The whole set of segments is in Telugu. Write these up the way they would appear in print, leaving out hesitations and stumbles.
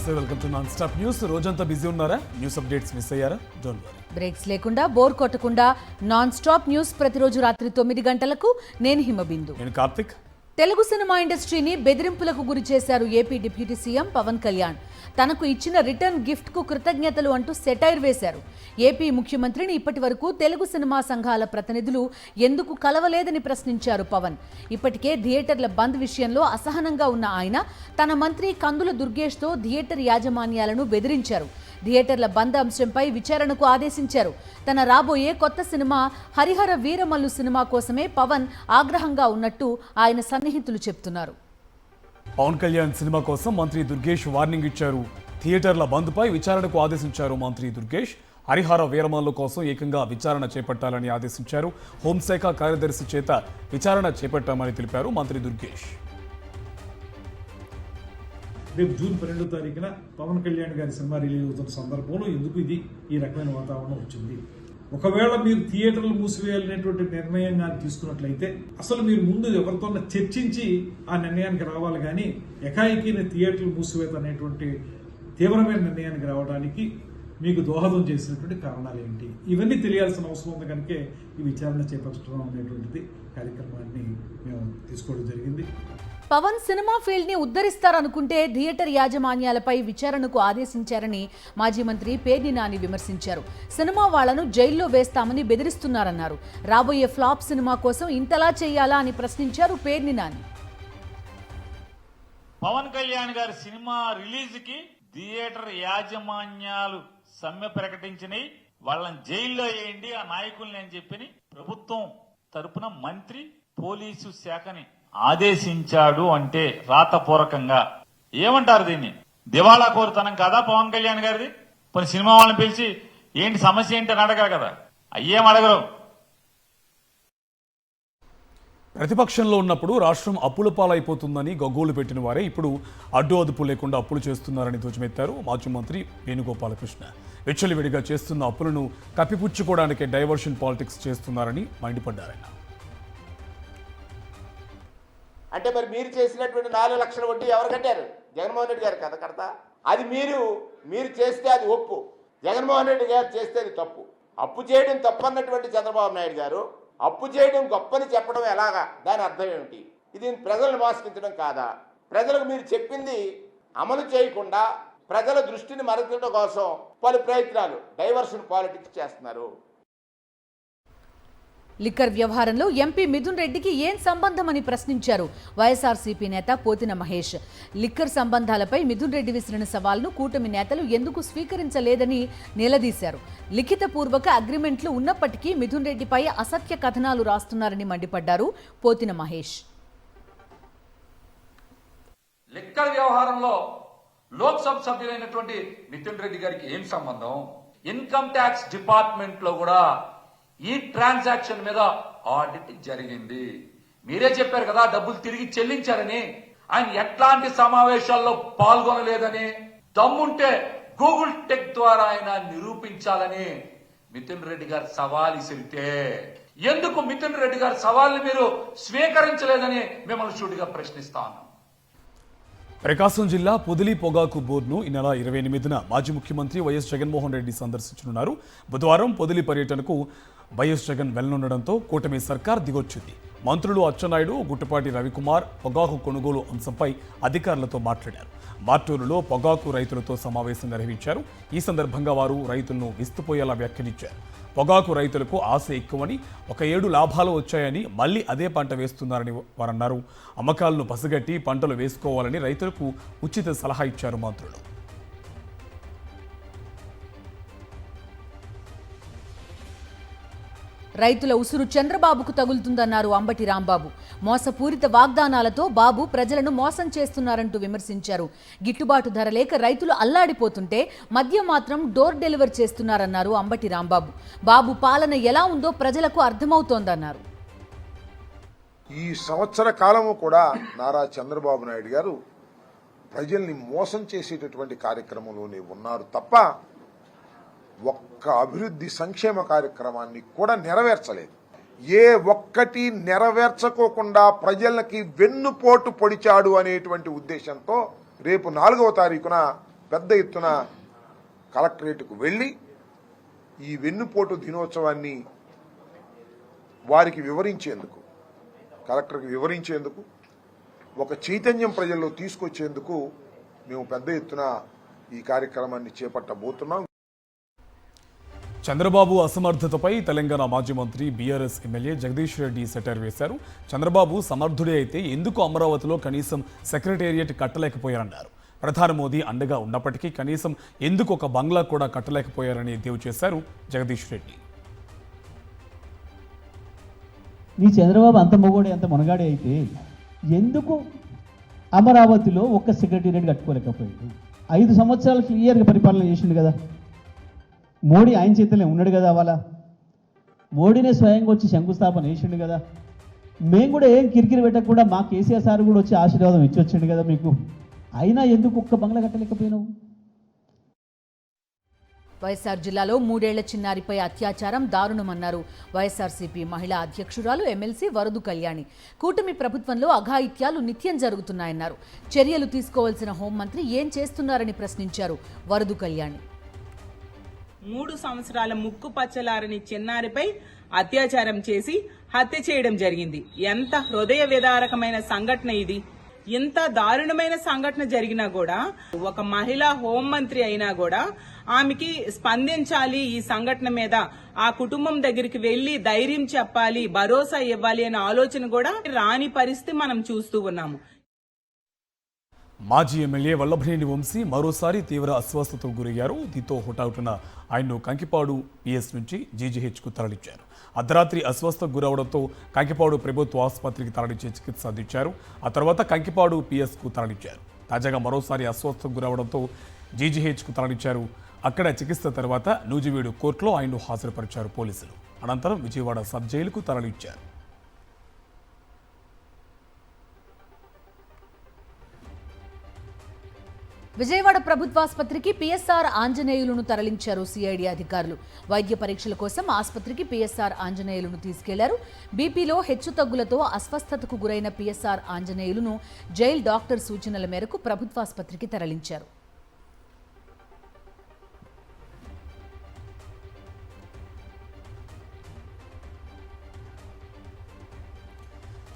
నమస్తే, welcome to non stop news. రోజంతా బిజీ ఉన్నారా? న్యూస్ అప్డేట్స్ మిస్ అయ్యారా? Don't worry. బ్రేక్స్ లేకుండా బోర్ కొట్టకుండా నాన్ స్టాప్ న్యూస్ ప్రతిరోజు రాత్రి 9 గంటలకు. నేను హిమబిందు. నేను కార్తిక్. తెలుగు సినిమా ఇండస్ట్రీని బెదిరింపులకు గురి చేశారు AP deputy CM Pawan Kalyan. తనకు ఇచ్చిన రిటర్న్ గిఫ్ట్ కు కృతజ్ఞతలు అంటూ సెటైర్ వేశారు. ఏపీ ముఖ్యమంత్రిని ఇప్పటి వరకు తెలుగు సినిమా సంఘాల ప్రతినిధులు ఎందుకు కలవలేదని ప్రశ్నించారు పవన్. ఇప్పటికే థియేటర్ల బంద్ విషయంలో అసహనంగా ఉన్న ఆయన తన మంత్రి కందుల దుర్గేష్తో థియేటర్ యాజమాన్యాలను బెదిరించారు. థియేటర్ల బంద్ అంశంపై విచారణకు ఆదేశించారు. తన రాబోయే కొత్త సినిమా హరిహర వీరమల్లు సినిమా కోసమే పవన్ ఆగ్రహంగా ఉన్నట్టు ఆయన సన్నిహితులు చెప్తున్నారు. పవన్ కళ్యాణ్ సినిమా కోసం మంత్రి దుర్గేష్ వార్నింగ్ ఇచ్చారు. థియేటర్ల బంద్పై విచారణకు ఆదేశించారు మంత్రి దుర్గేష్. హరిహర వీరమల్లు కోసం ఏకంగా విచారణ చేపట్టాలని ఆదేశించారు. హోంశాఖ కార్యదర్శి చేత విచారణ చేపట్టామని తెలిపారు మంత్రి దుర్గేష్. రేపు జూన్ 12వ తారీఖున పవన్ కళ్యాణ్ గారి సినిమా రిలీజ్ అవుతున్న సందర్భంలో ఎందుకు ఈ రకమైన వాతావరణం వచ్చింది? ఒకవేళ మీరు థియేటర్లు మూసివేయాలనేటువంటి నిర్ణయంగా తీసుకున్నట్లయితే అసలు మీరు ముందు ఎవరితో చర్చించి ఆ నిర్ణయానికి రావాలి, కానీ ఎకాయికీని థియేటర్లు మూసివేత అనేటువంటి తీవ్రమైన నిర్ణయానికి రావడానికి మీకు దోహదం చేసినటువంటి కారణాలు ఏంటి? ఇవన్నీ తెలియాల్సిన అవసరం ఉంది. కనుక ఈ విచారణ చేపట్టడం అనేటువంటిది కార్యక్రమాన్ని మేము తీసుకోవడం జరిగింది. పవన్ సినిమా ఫీల్డ్ ని ఉద్ధరిస్తారనుకుంటే థియేటర్ యాజమాన్యాలపై విచారణకు ఆదేశించారని మాజీ మంత్రి పేర్ని నాని విమర్శించారు. సినిమా వాళ్లను జైల్లో వేస్తామని బెదిరిస్తున్నారన్నారు. రాబోయే ఫ్లాప్ సినిమా కోసం ఇంతలా చేయాలా అని ప్రశ్నించారు పేర్ని నాని. పవన్ కళ్యాణ్ గారి సినిమా రిలీజ్ కి థియేటర్ యాజమాన్యాలు సమ్మె ప్రకటించినాయి. వాళ్ళని జైల్లో వేయండి ఆ నాయకుల్ని అని చెప్పి ప్రభుత్వం తరపున మంత్రి పోలీసు శాఖని ఆదేశించాడు అంటే రాతపూర్వకంగా ఏమంటారు? దీన్ని దివాళా కోరుతనం కదా పవన్ కళ్యాణ్ గారిది? కొన్ని సినిమా వాళ్ళని పిలిచి ఏంటి సమస్య ఏంటి అని అడగాలి కదా, అయ్యేం అడగరు. ప్రతిపక్షంలో ఉన్నప్పుడు రాష్ట్రం అప్పుల పాలైపోతుందని గగ్గోలు పెట్టిన వారే ఇప్పుడు అడ్డు అదుపు లేకుండా అప్పులు చేస్తున్నారని ధ్వజమెత్తారు మాజీ మంత్రి వేణుగోపాలకృష్ణ. విచ్చలవిడిగా చేస్తున్న అప్పులను కప్పిపుచ్చుకోవడానికే డైవర్షన్ పాలిటిక్స్ చేస్తున్నారని మండిపడ్డారాయన. అంటే మరి మీరు చేసినటువంటి 4 లక్షల వడ్డీ ఎవరు కట్టారు? జగన్మోహన్ రెడ్డి గారు కదా కడతా. అది మీరు చేస్తే అది ఒప్పు, జగన్మోహన్ రెడ్డి గారు చేస్తే అది తప్పు. అప్పు చేయడం తప్పు అన్నటువంటి చంద్రబాబు నాయుడు గారు అప్పు చేయడం గొప్పని చెప్పడం ఎలాగా? దాని అర్థం ఏమిటి? ఇది ప్రజలను మోసగించడం కాదా? ప్రజలకు మీరు చెప్పింది అమలు చేయకుండా ప్రజల దృష్టిని మరల్చడం కోసం పలు ప్రయత్నాలు డైవర్షన్ పాలిటిక్స్ చేస్తున్నారు. లిక్కర్ వ్యవహారంలో ఎంపీ మిథున్ రెడ్డికి ఏం సంబంధమని ప్రశ్నించారు వైఎస్ఆర్సీపీ నేత పోతిన మహేష్. లిక్కర్ సంబంధాలపై మిథున్ రెడ్డి విసిరిన సవాల్ను కూటమి నేతలు ఎందుకు స్వీకరించలేదని నిలదీశారు. లిఖితపూర్వక అగ్రిమెంట్లు ఉన్నప్పటికీ మిథున్ రెడ్డిపై అసత్య కథనాలు రాస్తున్నారని మండిపడ్డారు పోతిన మహేష్. లిక్కర్ వ్యవహారంలో లోక్సభ సభ్యులైనటువంటి మిథున్ రెడ్డి గారికి ఏం సంబంధం? ఇన్కమ్ ట్యాక్స్ డిపార్ట్మెంట్ లో కూడా ఈ ట్రాన్సాక్షన్ మీద ఆడిట్ జరిగింది. మీరే చెప్పారు కదా డబ్బులు తిరిగి చెల్లించారని. ఆయన ఎట్లాంటి సమావేశాల్లో పాల్గొనలేదని, దమ్ముంటే గూగుల్ టెక్ ద్వారా ఆయన నిరూపించాలని మిథున్ రెడ్డి గారు సవాల్ ఇసిరితే ఎందుకు మిథున్ రెడ్డి గారి సవాల్ని మీరు స్వీకరించలేదని మిమ్మల్ని సూటిగా ప్రశ్నిస్తాను. ప్రకాశం జిల్లా పొదిలి పొగాకు బోర్డును ఈ నెల 28న మాజీ ముఖ్యమంత్రి వైఎస్ జగన్మోహన్ రెడ్డి సందర్శించనున్నారు. బుధవారం పొదిలి పర్యటనకు వైఎస్ జగన్ వెళ్లనుండడంతో కూటమి సర్కార్ దిగొచ్చింది. మంత్రులు అచ్చెన్నాయుడు, గుట్టుపాటి రవికుమార్ పొగాకు కొనుగోలు అంశంపై అధికారులతో మాట్లాడారు. మార్టూరులో పొగాకు రైతులతో సమావేశం నిర్వహించారు. ఈ సందర్భంగా వారు రైతులను విస్తుపోయేలా వ్యాఖ్యానించారు. పొగాకు రైతులకు ఆశ ఎక్కువని, 1 ఏడు లాభాలు వచ్చాయని మళ్లీ అదే పంట వేస్తున్నారని వారన్నారు. అమ్మకాలను పసిగట్టి పంటలు వేసుకోవాలని రైతులకు ఉచిత సలహా ఇచ్చారు మంత్రులు. రైతుల ఉసురు చంద్రబాబుకు తగులుతుందన్నారు అంబటి రాంబాబు. మోసపూరిత వాగ్దానాలతో బాబు ప్రజలను మోసం చేస్తున్నారంటూ విమర్శించారు. గిట్టుబాటు ధర లేక రైతులు అల్లాడిపోతుంటే మద్యం మాత్రం డోర్ డెలివరీ చేస్తున్నారన్నారు అంబటి రాంబాబు. బాబు పాలన ఎలా ఉందో ప్రజలకు అర్థమవుతోందన్నారు. ఈ సంవత్సర కాలము కూడా నారా చంద్రబాబు నాయుడు గారు ప్రజల్ని మోసం చేసేటటువంటి కార్యక్రమంలోనే ఉన్నారు తప్ప ఒక్క అభివృద్ధి సంక్షేమ కార్యక్రమాన్ని కూడా నెరవేర్చలేదు. ఏ ఒక్కటి నెరవేర్చకోకుండా ప్రజలకి వెన్నుపోటు పొడిచాడు అనేటువంటి ఉద్దేశంతో రేపు 4వ తారీఖున పెద్ద ఎత్తున కలెక్టరేట్కు వెళ్ళి ఈ వెన్నుపోటు దినోత్సవాన్ని వారికి వివరించేందుకు, కలెక్టర్కి వివరించేందుకు, ఒక చైతన్యం ప్రజల్లో తీసుకొచ్చేందుకు మేము పెద్ద ఎత్తున ఈ కార్యక్రమాన్ని చేపట్టబోతున్నాం. చంద్రబాబు అసమర్థతపై తెలంగాణ మాజీ మంత్రి BRS MLA Jagadish Reddy satire వేశారు. చంద్రబాబు సమర్థుడే అయితే ఎందుకు అమరావతిలో కనీసం సెక్రటేరియట్ కట్టలేకపోయారన్నారు. ప్రధాని మోదీ అండగా ఉన్నప్పటికీ కనీసం ఎందుకు ఒక బంగ్లా కూడా కట్టలేకపోయారని ఎద్దేవా చేశారు జగదీష్ రెడ్డి. నీ చంద్రబాబు అంత మొగోడే అంత మునగాడే అయితే ఎందుకు అమరావతిలో ఒక్క సెక్రటేరియట్ కట్టుకోలేకపోయాడు? 5 సంవత్సరాలు క్లియర్గా పరిపాలన చేసిండు కదా. మోడీ ఆయన చేతిలో ఉన్నాడు కదా. అవాళ మోడీనే స్వయంగా వచ్చి శంకుస్థాపన చేసిండు కదా. మేము కూడా ఏం కిరికిరి పెట్టకుండా మా కేసీఆర్ సార్ కూడా వచ్చి ఆశీర్వాదం ఇచ్చి వచ్చిండు కదా మీకు. అయినా ఎందుకు ఒక్క బంగ్లా కట్టలేకపోయినావు? వైఎస్ఆర్ జిల్లాలో 3 ఏళ్ల చిన్నారిపై అత్యాచారం దారుణమన్నారు వైఎస్ఆర్సీపీ మహిళా అధ్యక్షురాలు ఎమ్మెల్సీ వరదు కళ్యాణి. కూటమి ప్రభుత్వంలో అఘాయిత్యాలు నిత్యం జరుగుతున్నాయన్నారు. చర్యలు తీసుకోవాల్సిన హోంమంత్రి ఏం చేస్తున్నారని ప్రశ్నించారు వరదు కళ్యాణి. 3 సంవత్సరాల ముక్కు పచ్చలారని చిన్నారిపై అత్యాచారం చేసి హత్య చేయడం జరిగింది. ఎంత హృదయ విదారకమైన సంఘటన ఇది. ఇంత దారుణమైన సంఘటన జరిగినా కూడా ఒక మహిళా హోంమంత్రి అయినా కూడా ఆమెకి స్పందించాలి, ఈ సంఘటన మీద ఆ కుటుంబం దగ్గరికి వెళ్లి ధైర్యం చెప్పాలి, భరోసా ఇవ్వాలి అనే ఆలోచన కూడా రాని పరిస్థితి మనం చూస్తూ ఉన్నాము. మాజీ ఎమ్మెల్యే వల్లభనేని వంశీ మరోసారి తీవ్ర అస్వస్థతకు గురయ్యారు. దీంతో హుటాహుటిన ఆయన్ను కంకిపాడు పిఎస్ నుంచి జీజీహెచ్కు తరలించారు. అర్ధరాత్రి అస్వస్థతకు గురవడంతో కంకిపాడు ప్రభుత్వ ఆసుపత్రికి తరలించి చికిత్స అందించారు. ఆ తర్వాత కంకిపాడు పిఎస్కు తరలించారు. తాజాగా మరోసారి అస్వస్థతకు గురవడంతో జీజీహెచ్కు తరలించారు. అక్కడ చికిత్స తర్వాత నూజివీడు కోర్టులో ఆయన్ను హాజరుపరిచారు పోలీసులు. అనంతరం విజయవాడ సబ్ జైలుకు తరలించారు. విజయవాడ ప్రభుత్వాసుపత్రికి పిఎస్ఆర్ ఆంజనేయులను తరలించారు సిఐడి అధికారులు. వైద్య పరీక్షల కోసం ఆసుపత్రికి పిఎస్ఆర్ ఆంజనేయులను తీసుకెళ్లారు. బీపీలో హెచ్చుతగ్గులతో అస్వస్థతకు గురైన పిఎస్ఆర్ ఆంజనేయులను జైలు డాక్టర్ సూచనల మేరకు ప్రభుత్వాసుపత్రికి తరలించారు.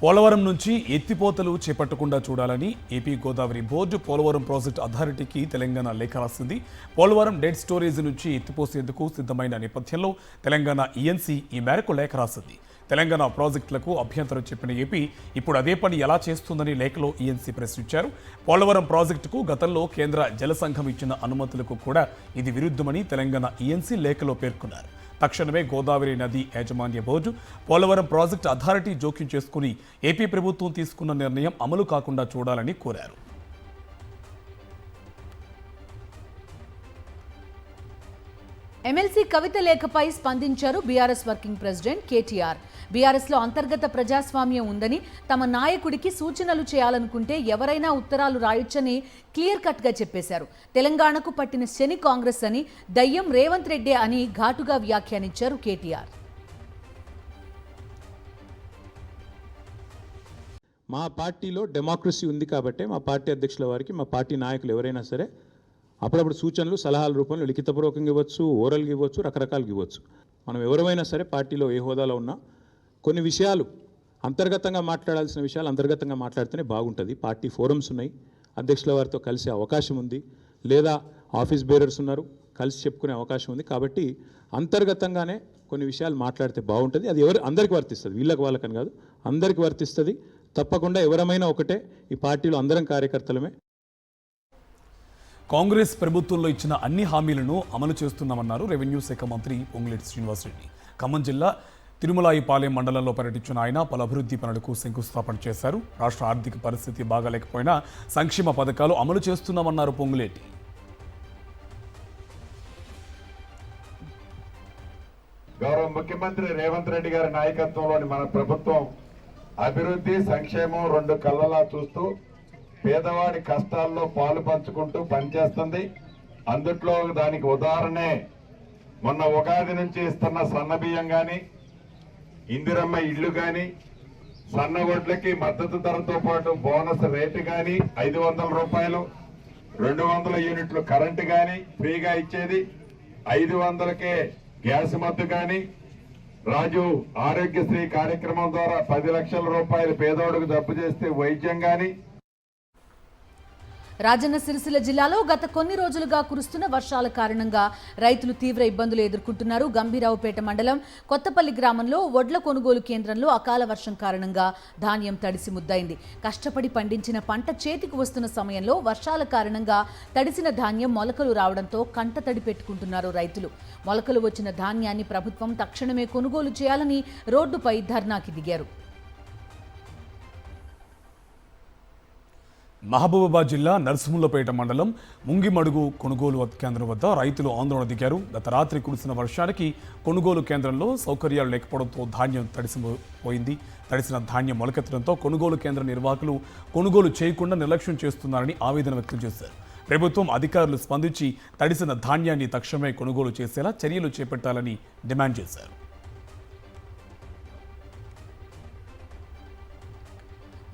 పోలవరం నుంచి ఎత్తిపోతలు చేపట్టకుండా చూడాలని AP Godavari board Polavaram project అథారిటీకి తెలంగాణ లేఖ రాసింది. పోలవరం డెడ్ స్టోరేజ్ నుంచి ఎత్తిపోసేందుకు సిద్ధమైన నేపథ్యంలో తెలంగాణ ఈఎన్సీ ఈ మేరకు లేఖ రాసింది. తెలంగాణ ప్రాజెక్టులకు అభ్యంతరం చెప్పిన ఏపీ ఇప్పుడు అదే పని ఎలా చేస్తుందని లేఖలో ఈఎన్సీ ప్రశ్నించారు. పోలవరం ప్రాజెక్టుకు గతంలో కేంద్ర జల సంఘం ఇచ్చిన అనుమతులకు కూడా ఇది విరుద్ధమని తెలంగాణ ఈఎన్సీ లేఖలో పేర్కొన్నారు. తక్షణమే గోదావరి నది యాజమాన్య బోర్డు పోలవరం ప్రాజెక్టు అథారిటీ జోక్యం చేసుకుని ఏపీ ప్రభుత్వం తీసుకున్న నిర్ణయం అమలు కాకుండా చూడాలని కోరారు. ఎమ్మెల్సీ కవిత లేఖపై స్పందించారు బీఆర్ఎస్ వర్కింగ్ ప్రెసిడెంట్ కేటీఆర్. బీఆర్ఎస్లో అంతర్గత ప్రజాస్వామ్యం ఉందని, తమ నాయకుడికి సూచనలు చేయాలనుకుంటే ఎవరైనా ఉత్తరాలు రాయొచ్చని క్లియర్ కట్గా చెప్పేశారు. తెలంగాణకు పట్టిన శని కాంగ్రెస్ అని, దయ్యం రేవంత్ రెడ్డి అని ఘాటుగా వ్యాఖ్యానించారు కేటీఆర్. మా పార్టీలో డెమోక్రసీ ఉంది కాబట్టి మా పార్టీ అధ్యక్షుల వారికి మా పార్టీ నాయకులు ఎవరైనా సరే అప్పుడప్పుడు సూచనలు సలహాల రూపంలో లిఖితపూర్వకంగా ఇవ్వచ్చు, ఓరల్గా ఇవ్వచ్చు, రకరకాలుగా ఇవ్వచ్చు. మనం ఎవరైనా సరే పార్టీలో ఏ హోదాలో ఉన్నా కొన్ని విషయాలు అంతర్గతంగా మాట్లాడాల్సిన విషయాలు అంతర్గతంగా మాట్లాడితేనే బాగుంటుంది. పార్టీ ఫోరమ్స్ ఉన్నాయి, అధ్యక్షుల వారితో కలిసే అవకాశం ఉంది, లేదా ఆఫీస్ బేరర్స్ ఉన్నారు, కలిసి చెప్పుకునే అవకాశం ఉంది. కాబట్టి అంతర్గతంగానే కొన్ని విషయాలు మాట్లాడితే బాగుంటుంది. అది అందరికీ వర్తిస్తుంది, వీళ్ళకి వాళ్ళకని కాదు, అందరికీ వర్తిస్తుంది. తప్పకుండా ఎవరమైనా ఒకటే, ఈ పార్టీలో అందరం కార్యకర్తలమే. కాంగ్రెస్ ప్రభుత్వంలో ఇచ్చిన అన్ని హామీలను అమలు చేస్తున్నామన్నారు రెవెన్యూ శాఖ మంత్రి పొంగులేటి శ్రీనివాసరెడ్డి. ఖమ్మం జిల్లా తిరుమలాయిపాలెం మండలంలో పర్యటించిన ఆయన పలు అభివృద్ధి పనులకు శంకుస్థాపన చేశారు. రాష్ట్ర ఆర్థిక పరిస్థితి బాగాలేకపోయినా సంక్షేమ పథకాలు అమలు చేస్తున్నామన్నారు పొంగులేటి. గౌరవ ముఖ్యమంత్రి రేవంత్ రెడ్డి గారి నాయకత్వంలోని మన ప్రభుత్వం అభివృద్ధి సంక్షేమం రెండు కళ్ళలా చూస్తూ పేదవాడి కష్టాల్లో పాలు పంచుకుంటూ పనిచేస్తుంది. అందుట్లో దానికి ఉదాహరణే మొన్న ఉగాది నుంచి ఇస్తున్న సన్న బియ్యం కానీ, ఇందిరమ్మ ఇళ్లు కానీ, సన్న వడ్లకి మద్దతు ధరతో పాటు బోనస్ రేటు కానీ 500 రూపాయలు, 200 యూనిట్లు కరెంటు గాని ఫ్రీగా ఇచ్చేది, 500కే గ్యాస్ మద్దు గాని, రాజు ఆరోగ్యశ్రీ కార్యక్రమం ద్వారా 10 లక్షల రూపాయలు పేదోడుకు జబ్బు చేస్తే వైద్యం గాని. రాజన్న సిరిసిల్ల జిల్లాలో గత కొన్ని రోజులుగా కురుస్తున్న వర్షాల కారణంగా రైతులు తీవ్ర ఇబ్బందులు ఎదుర్కొంటున్నారు. గంభీరావుపేట మండలం కొత్తపల్లి గ్రామంలో వడ్ల కొనుగోలు కేంద్రంలో అకాల వర్షం కారణంగా ధాన్యం తడిసి ముద్దయింది. కష్టపడి పండించిన పంట చేతికి వస్తున్న సమయంలో వర్షాల కారణంగా తడిసిన ధాన్యం మొలకలు రావడంతో కంటతడి పెట్టుకుంటున్నారు రైతులు. మొలకలు వచ్చిన ధాన్యాన్ని ప్రభుత్వం తక్షణమే కొనుగోలు చేయాలని రోడ్డుపై ధర్నాకి దిగారు. మహబూబాబాద్ జిల్లా నర్సింహులపేట మండలం ముంగిమడుగు కొనుగోలు కేంద్రం వద్ద రైతులు ఆందోళన దిగారు. గత రాత్రి కురిసిన వర్షానికి కొనుగోలు కేంద్రంలో సౌకర్యాలు లేకపోవడంతో ధాన్యం తడిసిపోయింది. తడిసిన ధాన్యం మొలకెత్తడంతో కొనుగోలు కేంద్ర నిర్వాహకులు కొనుగోలు చేయకుండా నిర్లక్ష్యం చేస్తున్నారని ఆవేదన వ్యక్తం చేశారు. ప్రభుత్వం అధికారులు స్పందించి తడిసిన ధాన్యాన్ని తక్షణమే కొనుగోలు చేసేలా చర్యలు చేపట్టాలని డిమాండ్ చేశారు.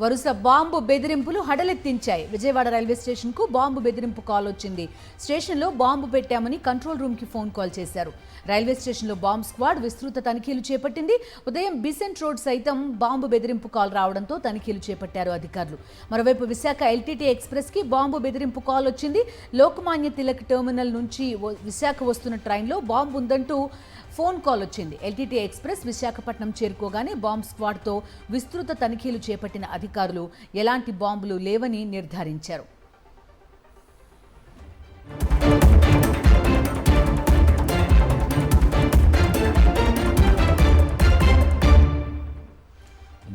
వరుస బాంబు బెదిరింపులు హడలెత్తించాయి. విజయవాడ రైల్వే స్టేషన్కు బాంబు బెదిరింపు కాల్ వచ్చింది. స్టేషన్లో బాంబు పెట్టామని కంట్రోల్ రూమ్కి ఫోన్ కాల్ చేశారు. రైల్వే స్టేషన్లో బాంబ్ స్క్వాడ్ విస్తృత తనిఖీలు చేపట్టింది. ఉదయం బిసెంట్ రోడ్ సైతం బాంబు బెదిరింపు కాల్ రావడంతో తనిఖీలు చేపట్టారు అధికారులు. మరోవైపు విశాఖ ఎల్టీటీ ఎక్స్ప్రెస్కి బాంబు బెదిరింపు కాల్ వచ్చింది. లోకమాన్య తిలక్ టెర్మినల్ నుంచి విశాఖ వస్తున్న ట్రైన్లో బాంబు ఉందంటూ ఫోన్ కాల్ వచ్చింది. ఎల్టీటీ ఎక్స్ప్రెస్ విశాఖపట్నం చేరుకోగానే బాంబ్ స్క్వాడ్తో విస్తృత తనిఖీలు చేపట్టిన అధికారులు ఎలాంటి బాంబులు లేవని నిర్ధారించారు.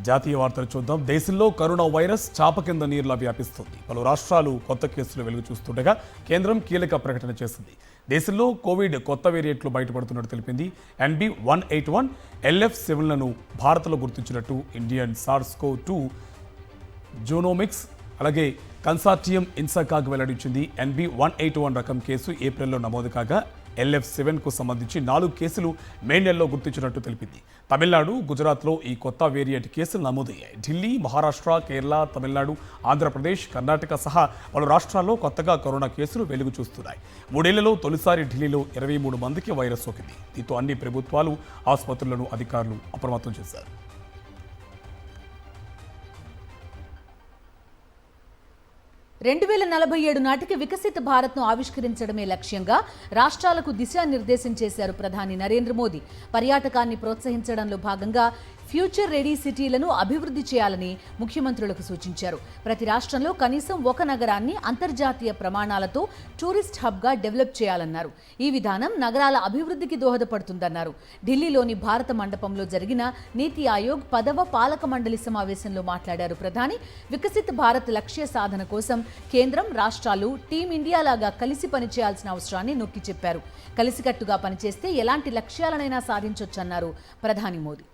జాతీయ వార్తలు చూద్దాం. దేశంలో కరోనా వైరస్ చాప కింద నీరులా వ్యాపిస్తుంది. పలు రాష్ట్రాలు కొత్త కేసులు వెలుగు చూస్తుండగా కేంద్రం కీలక ప్రకటన చేసింది. దేశంలో కోవిడ్ కొత్త వేరియంట్లు బయటపడుతున్నట్టు తెలిపింది. NB181, LF7లను భారత్లో గుర్తించినట్టు ఇండియన్ SARS-CoV-2 జోనోమిక్స్ అలాగే కన్సార్టియం ఇన్సాకాగ్ వెల్లడించింది. NB181 రకం కేసు ఏప్రిల్లో నమోదు కాగా LF7కు సంబంధించి 4 కేసులు మే నెలలో గుర్తించినట్టు తెలిపింది. తమిళనాడు, గుజరాత్లో ఈ కొత్త వేరియంట్ కేసులు నమోదయ్యాయి. ఢిల్లీ, మహారాష్ట్ర, కేరళ, తమిళనాడు, ఆంధ్రప్రదేశ్, కర్ణాటక సహా పలు రాష్ట్రాల్లో కొత్తగా కరోనా కేసులు వెలుగు చూస్తున్నాయి. 3 ఏళ్లలో తొలిసారి ఢిల్లీలో 23 మందికి వైరస్ సోకింది. దీంతో అన్ని ప్రభుత్వాలు, ఆసుపత్రులను అధికారులు అప్రమత్తం చేశారు. 2047 నాటికి వికసిత భారత్ను ఆవిష్కరించడమే లక్ష్యంగా రాష్ట్రాలకు దిశానిర్దేశం చేశారు ప్రధాని నరేంద్ర మోదీ. పర్యాటకాన్ని ప్రోత్సహించడంలో భాగంగా ఫ్యూచర్ రెడీ సిటీలను అభివృద్ధి చేయాలని ముఖ్యమంత్రులకు సూచించారు. ప్రతి రాష్ట్రంలో కనీసం ఒక నగరాన్ని అంతర్జాతీయ ప్రమాణాలతో టూరిస్ట్ హబ్గా డెవలప్ చేయాలన్నారు. ఈ విధానం నగరాల అభివృద్ధికి దోహదపడుతుందన్నారు. ఢిల్లీలోని భారత మండపంలో జరిగిన నీతి ఆయోగ్ 10వ పాలక మండలి సమావేశంలో మాట్లాడారు ప్రధాని. వికసిత భారత్ లక్ష్య సాధన కోసం కేంద్రం, రాష్ట్రాలు టీం ఇండియా లాగా కలిసి పనిచేయాల్సిన అవసరాన్ని నొక్కి చెప్పారు. కలిసికట్టుగా పనిచేస్తే ఎలాంటి లక్ష్యాలనైనా సాధించొచ్చన్నారు ప్రధాని మోదీ.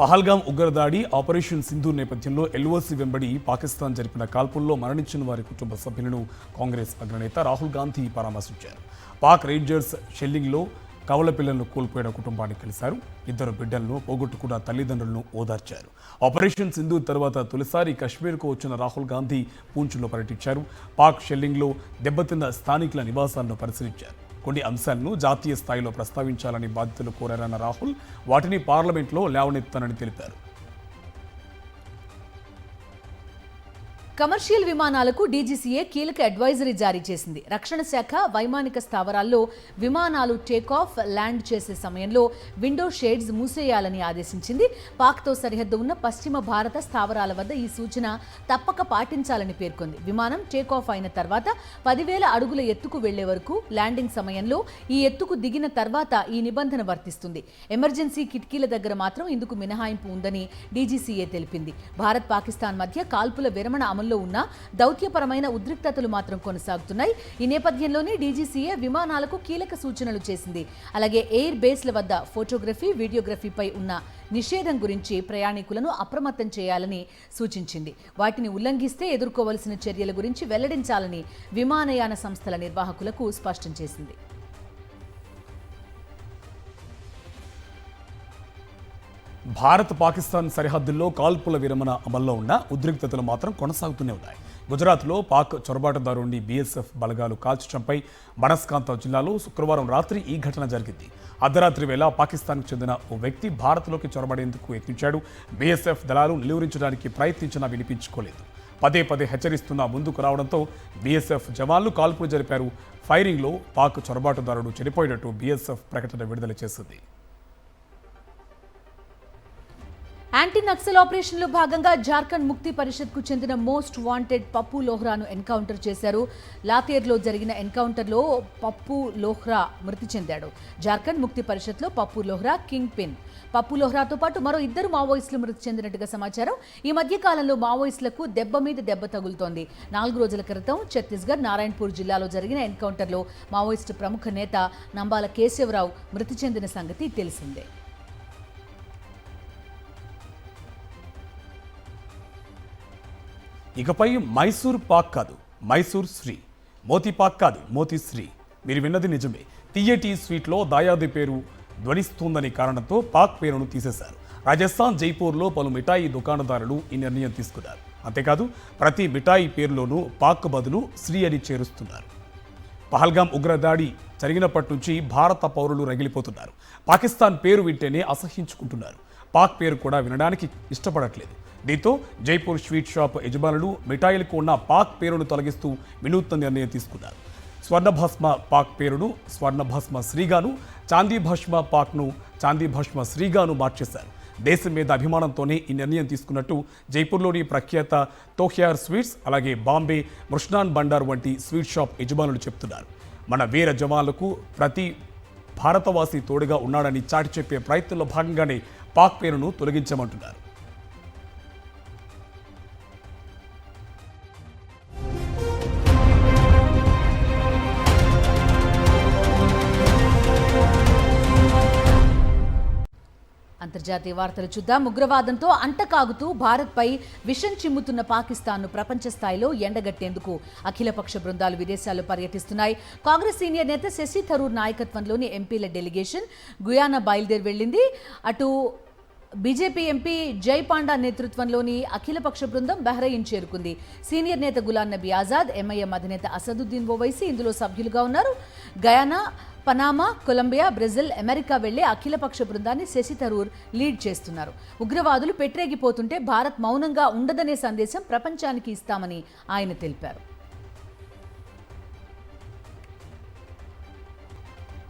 పహల్గాం ఉగ్రదాడి ఆపరేషన్ సింధూర్ నేపథ్యంలో ఎల్ఓసి వెంబడి పాకిస్తాన్ జరిపిన కాల్పుల్లో మరణించిన వారి కుటుంబ సభ్యులను కాంగ్రెస్ అగ్రనేత రాహుల్ గాంధీ పరామర్శించారు. పాక్ రేంజర్స్ షెల్లింగ్లో కవల పిల్లలను కోల్పోయిన కుటుంబాన్ని కలిశారు. 2 బిడ్డలను పోగొట్టుకున్న తల్లిదండ్రులను ఓదార్చారు. ఆపరేషన్ సింధూర్ తర్వాత తొలిసారి కశ్మీర్కు వచ్చిన రాహుల్ గాంధీ పూంచ్లో పర్యటించారు. పాక్ షెల్లింగ్లో దెబ్బతిన్న స్థానికుల నివాసాలను పరిశీలించారు. కొన్ని అంశాలను జాతీయ స్థాయిలో ప్రస్తావించాలని బాధ్యతలు కోరారన్న రాహుల్ వాటిని పార్లమెంట్లో లేవనెత్తానని తెలిపారు. కమర్షియల్ విమానాలకు డీజీసీఏ కీలక అడ్వైజరీ జారీ చేసింది. రక్షణ శాఖ వైమానిక స్థావరాల్లో విమానాలు టేకాఫ్, ల్యాండ్ చేసే సమయంలో విండో షేడ్స్ మూసేయాలని ఆదేశించింది. పాక్తో సరిహద్దు ఉన్న పశ్చిమ భారత స్థావరాల వద్ద ఈ సూచన తప్పక పాటించాలని పేర్కొంది. విమానం టేకాఫ్ అయిన తర్వాత 10,000 అడుగుల ఎత్తుకు వెళ్లే వరకు, ల్యాండింగ్ సమయంలో ఈ ఎత్తుకు దిగిన తర్వాత ఈ నిబంధన వర్తిస్తుంది. ఎమర్జెన్సీ కిటికీల దగ్గర మాత్రం ఇందుకు మినహాయింపు ఉందని డీజీసీఏ తెలిపింది. భారత్, పాకిస్తాన్ మధ్య కాల్పుల విరమణ అమల్లో ఉన్న దౌత్యపరమైన ఉద్రిక్తతలు మాత్రం కొనసాగుతున్నాయి. ఈ నేపథ్యంలోనే డీజీసీఏ విమానాలకు కీలక సూచనలు చేసింది. అలాగే ఎయిర్ బేస్ల వద్ద ఫోటోగ్రఫీ, వీడియోగ్రఫీపై ఉన్న నిషేధం గురించి ప్రయాణికులను అప్రమత్తం చేయాలని సూచించింది. వాటిని ఉల్లంఘిస్తే ఎదుర్కోవలసిన చర్యల గురించి వెల్లడించాలని విమానయాన సంస్థల నిర్వాహకులకు స్పష్టం చేసింది. భారత్ పాకిస్తాన్ సరిహద్దుల్లో కాల్పుల విరమణ అమల్లో ఉన్న ఉద్రిక్తతలు మాత్రం కొనసాగుతూనే ఉన్నాయి. గుజరాత్లో పాక్ చొరబాటుదారుణ్ణి బీఎస్ఎఫ్ బలగాలు కాల్చడంపై బనస్కాంత జిల్లాలో శుక్రవారం రాత్రి ఈ ఘటన జరిగింది. అర్ధరాత్రి వేళ పాకిస్తాన్కు చెందిన ఓ వ్యక్తి భారత్లోకి చొరబడేందుకు యత్నించాడు. బీఎస్ఎఫ్ దళాలు నిలువరించడానికి ప్రయత్నించినా వినిపించుకోలేదు. పదే పదే హెచ్చరిస్తున్నా ముందుకు రావడంతో బీఎస్ఎఫ్ జవాన్లు కాల్పులు జరిపారు. ఫైరింగ్లో పాక్ చొరబాటుదారుడు చనిపోయినట్టు బీఎస్ఎఫ్ ప్రకటన విడుదల చేసింది. యాంటీ నక్సల్ ఆపరేషన్లో భాగంగా జార్ఖండ్ ముక్తి పరిషత్కు చెందిన మోస్ట్ వాంటెడ్ పప్పు లోహ్రాను ఎన్కౌంటర్ చేశారు. లాతేర్లో జరిగిన ఎన్కౌంటర్లో పప్పు లోహ్రా మృతి చెందాడు. జార్ఖండ్ ముక్తి పరిషత్లో పప్పు లోహ్రా కింగ్ పిన్. పప్పు లోహ్రాతో పాటు మరో 2 మావోయిస్టులు మృతి చెందినట్టుగా సమాచారం. ఈ మధ్య కాలంలో మావోయిస్టులకు దెబ్బ మీద దెబ్బ తగులుతోంది. 4 రోజుల క్రితం ఛత్తీస్గఢ్ నారాయణపూర్ జిల్లాలో జరిగిన ఎన్కౌంటర్లో మావోయిస్టు ప్రముఖ నేత నంబాల కేశవరావు మృతి చెందిన సంగతి తెలిసిందే. ఇకపై మైసూర్ పాక్ కాదు, మైసూర్ శ్రీ. మోతీ పాక్ కాదు, మోతీ శ్రీ. మీరు విన్నది నిజమే. తియ్యటి స్వీట్లో దాయాది పేరు ధ్వనిస్తుందని కారణంతో పాక్ పేరును తీసేశారు. రాజస్థాన్ జైపూర్లో పలు మిఠాయి దుకాణదారులు ఈ నిర్ణయం తీసుకున్నారు. అంతేకాదు ప్రతి మిఠాయి పేరులోనూ పాక్ బదులు శ్రీ అని చేరుస్తున్నారు. పహల్గాం ఉగ్రదాడి జరిగినప్పటి నుంచి భారత పౌరులు రగిలిపోతున్నారు. పాకిస్తాన్ పేరు వింటేనే అసహ్యించుకుంటున్నారు. పాక్ పేరు కూడా వినడానికి ఇష్టపడట్లేదు. దీంతో జైపూర్ స్వీట్ షాప్ యజమానులు మిఠాయిలకు ఉన్న పాక్ పేరును తొలగిస్తూ వినూత్న నిర్ణయం తీసుకున్నారు. స్వర్ణభస్మ పాక్ పేరును స్వర్ణభస్మ శ్రీగాను, చాందీ భస్మ పాక్ను చాందీ భస్మ శ్రీగాను మార్చేశారు. దేశం మీద అభిమానంతోనే ఈ నిర్ణయం తీసుకున్నట్టు జైపూర్లోని ప్రఖ్యాత తోఖ్యార్ స్వీట్స్, అలాగే బాంబే మృష్నాన్ బండార్ వంటి స్వీట్ షాప్ యజమానులు చెప్తున్నారు. మన వీర జవాన్లకు ప్రతి భారతవాసి తోడుగా ఉన్నాడని చాటి చెప్పే ప్రయత్నంలో భాగంగానే పాక్ పేరును తొలగించమంటున్నారు. అంతర్జాతీయ వార్తలు చూద్దాం. ఉగ్రవాదంతో అంటకాగుతూ భారత్పై విషం చిమ్ముతున్న పాకిస్తాన్ను ప్రపంచ స్థాయిలో ఎండగట్టేందుకు అఖిలపక్ష బృందాలు విదేశాల్లో పర్యటిస్తున్నాయి. కాంగ్రెస్ సీనియర్ నేత శశి థరూర్ నాయకత్వంలోని ఎంపీల డెలిగేషన్ గుయానా బయలుదేరి వెళ్లింది. అటు బీజేపీ ఎంపీ జై పాండా నేతృత్వంలోని అఖిలపక్ష బృందం బహ్రెయిన్ చేరుకుంది. సీనియర్ నేత గులాం నబీ ఆజాద్, ఎంఐఎం అధినేత అసదుద్దీన్ ఓవైసీ ఇందులో సభ్యులుగా ఉన్నారు. Guyana, Panama, Colombia, Brazil, America వెళ్లే అఖిలపక్ష బృందాన్ని శశి థరూర్ లీడ్ చేస్తున్నారు. ఉగ్రవాదులు పెట్టరేగిపోతుంటే భారత్ మౌనంగా ఉండదనే సందేశం ప్రపంచానికి ఇస్తామని ఆయన తెలిపారు.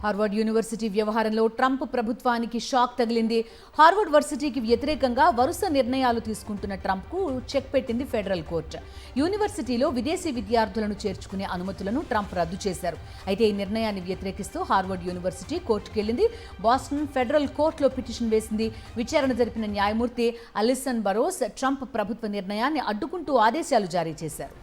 హార్వర్డ్ యూనివర్సిటీ వ్యవహారంలో ట్రంప్ ప్రభుత్వానికి షాక్ తగిలింది. హార్వర్డ్ వర్సిటీకి వ్యతిరేకంగా వరుస నిర్ణయాలు తీసుకుంటున్న ట్రంప్కు చెక్ పెట్టింది ఫెడరల్ కోర్టు. యూనివర్సిటీలో విదేశీ విద్యార్థులను చేర్చుకునే అనుమతులను ట్రంప్ రద్దు చేశారు. అయితే ఈ నిర్ణయాన్ని వ్యతిరేకిస్తూ హార్వర్డ్ యూనివర్సిటీ కోర్టుకెళ్లింది. బాస్టన్ ఫెడరల్ కోర్టులో పిటిషన్ వేసింది. విచారణ జరిపిన న్యాయమూర్తి అలిసన్ బరోస్ ట్రంప్ ప్రభుత్వ నిర్ణయాన్ని అడ్డుకుంటూ ఆదేశాలు జారీ చేశారు.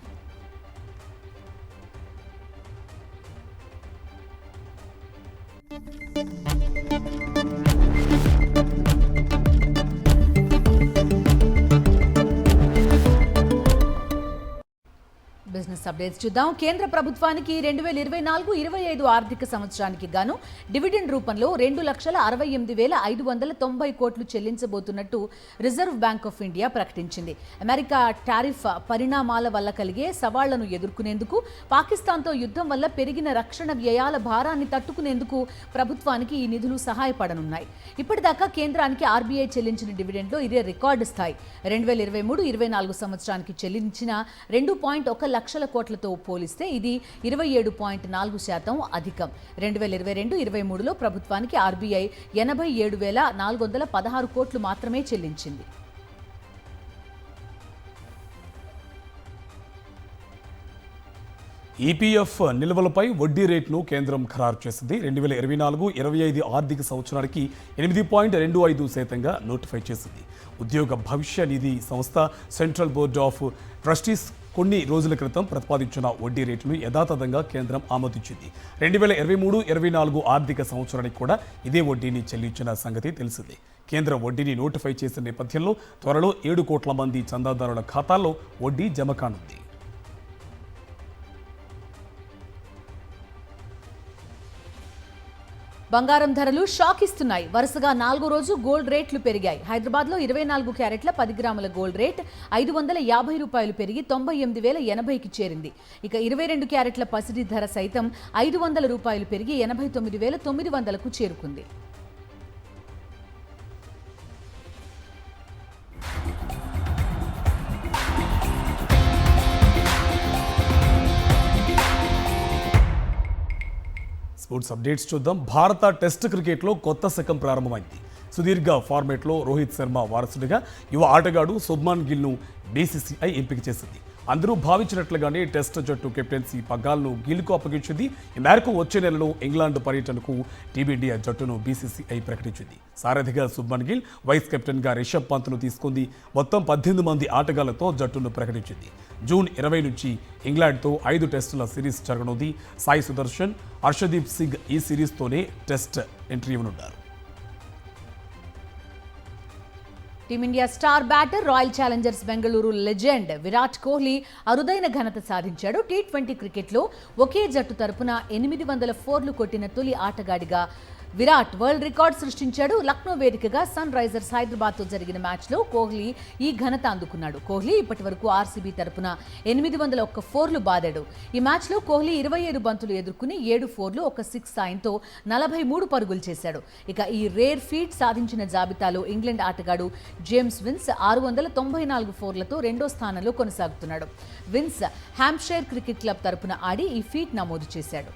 బిజినెస్ అప్డేట్స్ చూద్దాం. కేంద్ర ప్రభుత్వానికి 2024-25 ఆర్థిక సంవత్సరానికి గాను డివిడెండ్ రూపంలో 2,68,590 కోట్లు చెల్లించబోతున్నట్టు రిజర్వ్ బ్యాంక్ ఆఫ్ ఇండియా ప్రకటించింది. అమెరికా టారిఫ్ పరిణామాల వల్ల కలిగే సవాళ్లను ఎదుర్కొనేందుకు, పాకిస్తాన్తో యుద్ధం వల్ల పెరిగిన రక్షణ వ్యయాల భారాన్ని తట్టుకునేందుకు ప్రభుత్వానికి ఈ నిధులు సహాయపడనున్నాయి. ఇప్పటిదాకా కేంద్రానికి ఆర్బీఐ చెల్లించిన డివిడెండ్లో ఇదే రికార్డు స్థాయి. 2023-24 సంవత్సరానికి చెల్లించిన 2.1 లక్షల కోట్లతో పోలిస్తే ఇది 27.4% అధికం. 2022-23లో ప్రభుత్వానికి ఆర్బీఐ 87,416 కోట్లు మాత్రమే చెల్లించింది. ఈపీఎఫ్ నిల్వలపై వడ్డీ రేటును కేంద్రం ఖరారు చేసింది. 2024-25 ఆర్థిక సంవత్సరానికి 8.25% నోటిఫై చేసింది. ఉద్యోగ భవిష్య నిధి సంస్థ సెంట్రల్ బోర్డ్ ఆఫ్ ట్రస్టీస్ కొన్ని రోజుల క్రితం ప్రతిపాదించిన వడ్డీ రేటును యథాతథంగా కేంద్రం ఆమోదించింది. 2023-24 ఆర్థిక సంవత్సరానికి కూడా ఇదే వడ్డీని చెల్లించిన సంగతి తెలిసిందే. కేంద్ర వడ్డీని నోటిఫై చేసిన నేపథ్యంలో త్వరలో 7 కోట్ల మంది చందాదారుల ఖాతాల్లో వడ్డీ జమ కానుంది. బంగారం ధరలు షాక్ ఇస్తున్నాయి. వరుసగా 4వ రోజు గోల్డ్ రేట్లు పెరిగాయి. హైదరాబాద్లో 24 క్యారెట్ల 10 గ్రాముల గోల్డ్ రేట్ ₹550 పెరిగి 98,080కి చేరింది. ఇక 22 క్యారెట్ల పసిడి ధర సైతం ₹500 పెరిగి 89,900కు చేరుకుంది. స్పోర్ట్స్ అప్డేట్స్ చూద్దాం. భారత టెస్ట్ క్రికెట్లో కొత్త శకం ప్రారంభమైంది. సుదీర్ఘ ఫార్మేట్లో రోహిత్ శర్మ వారసుడిగా యువ ఆటగాడు శుభ్మన్ గిల్ను బీసీసీఐ ఎంపిక చేసింది. అందరూ భావించినట్లుగానే టెస్ట్ జట్టు కెప్టెన్సీ పగ్గాలను గిల్కు అప్పగించింది. ఈ మేరకు వచ్చే నెలలో ఇంగ్లాండ్ పర్యటనకు టీమిండియా జట్టును బీసీసీఐ ప్రకటించింది. సారథిగా శుభ్మన్ గిల్, వైస్ కెప్టెన్గా రిషబ్ పంత్ను తీసుకుంది. మొత్తం 18 మంది ఆటగాళ్లతో జట్టును ప్రకటించింది. జూన్ 20 నుంచి ఇంగ్లాండ్తో 5 టెస్టుల సిరీస్ జరగనుంది. సాయి సుదర్శన్, హర్షదీప్ సింగ్ ఈ సిరీస్తోనే టెస్ట్ ఎంట్రీ ఇవ్వనున్నారు. Team India star batter Royal Challengers Bengaluru legend Virat Kohli అరుదైన ఘనత సాధించాడు. టీ20 క్రికెట్లో ఒకే జట్టు తరపున 800 కొట్టిన తొలి ఆటగాడిగా విరాట్ వరల్డ్ రికార్డ్ సృష్టించాడు. లక్నో వేదికగా సన్ రైజర్స్ హైదరాబాద్తో జరిగిన మ్యాచ్లో కోహ్లీ ఈ ఘనత అందుకున్నాడు. కోహ్లీ ఇప్పటి వరకు ఆర్సీబీ తరపున 801 బాదాడు. ఈ మ్యాచ్లో కోహ్లీ 27 బంతులు ఎదుర్కొని 7 4 1 6 సాయంతో 43 పరుగులు చేశాడు. ఇక ఈ రేర్ ఫీట్ సాధించిన జాబితాలో ఇంగ్లాండ్ ఆటగాడు జేమ్స్ విన్స్ 694 4లతో రెండో స్థానంలో కొనసాగుతున్నాడు. విన్స్ హ్యాంప్షైర్ క్రికెట్ క్లబ్ తరపున ఆడి ఈ ఫీట్ నమోదు చేశాడు.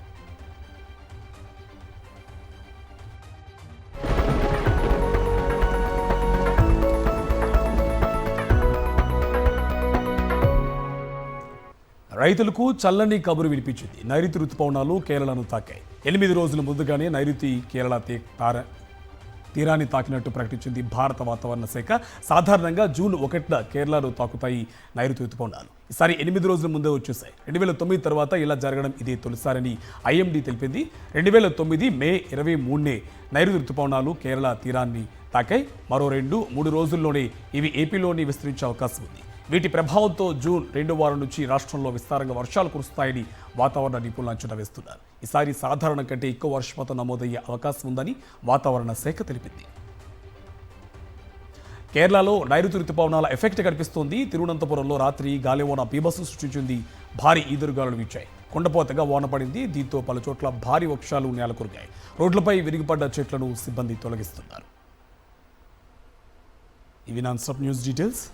రైతులకు చల్లని కబురు వినిపించింది. నైరుతి రుతుపవనాలు కేరళను తాకాయి. 8 రోజుల ముందుగానే నైరుతి కేరళ తీరాన్ని తాకినట్టు ప్రకటించింది భారత వాతావరణ శాఖ. సాధారణంగా జూన్ 1న కేరళను తాకుతాయి నైరుతి రుతుపవనాలు. ఈసారి 8 రోజుల ముందే వచ్చేసాయి. 2009 తర్వాత ఇలా జరగడం ఇదే తొలిసారని ఐఎండీ తెలిపింది. 2009 మే 23నే నైరుతి రుతుపవనాలు కేరళ తీరాన్ని తాకాయి. మరో 2-3 రోజుల్లోనే ఇవి ఏపీలోని విస్తరించే అవకాశం ఉంది. వీటి ప్రభావంతో జూన్ 2వ వారం నుంచి రాష్ట్రంలో విస్తారంగా వర్షాలు కురుస్తాయని వాతావరణ నిపుణులు అంచనా వేస్తున్నారు. ఈసారి సాధారణం కంటే ఎక్కువ వర్షపాతం నమోదయ్యే అవకాశం ఉందని వాతావరణ శాఖ తెలిపింది. కేరళలో నైరుతి రుతుపవనాల ఎఫెక్ట్ కనిపిస్తోంది. తిరువనంతపురంలో రాత్రి గాలివాన బీభత్సం సృష్టించింది. భారీ ఈదురుగాలులు వీచాయి. కుండపోతగా వాన పడింది. దీంతో పలు చోట్ల భారీ వర్షాలు నేలకొరిగాయి. రోడ్లపై విరిగిపడ్డ చెట్లను సిబ్బంది తొలగిస్తున్నారు. ఇవి నాన్ స్టాప్ న్యూస్ డీటెయిల్స్.